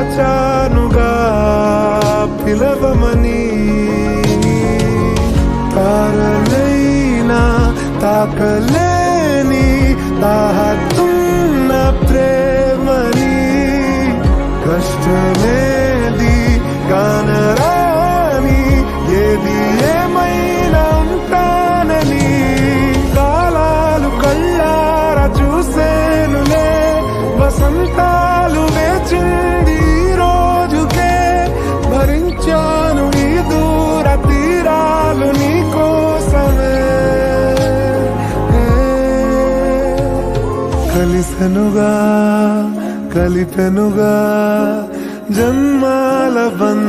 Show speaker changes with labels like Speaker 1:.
Speaker 1: మరచానుగా పిలవమని. తారలైనా తాకలేని తాహతున్న ప్రేమని, కష్టమేది కానరాని ఏది ఏమైనా ఉంటానని. కాలాలు కళ్ళారా చూసేనులే, వసంతాలు వేచింది రోజుకే. భరించాను ఈ దూర తీరాలు నీ కోసమే. కలిసెనుగా కలిపెనుగా జన్మాల బంధం.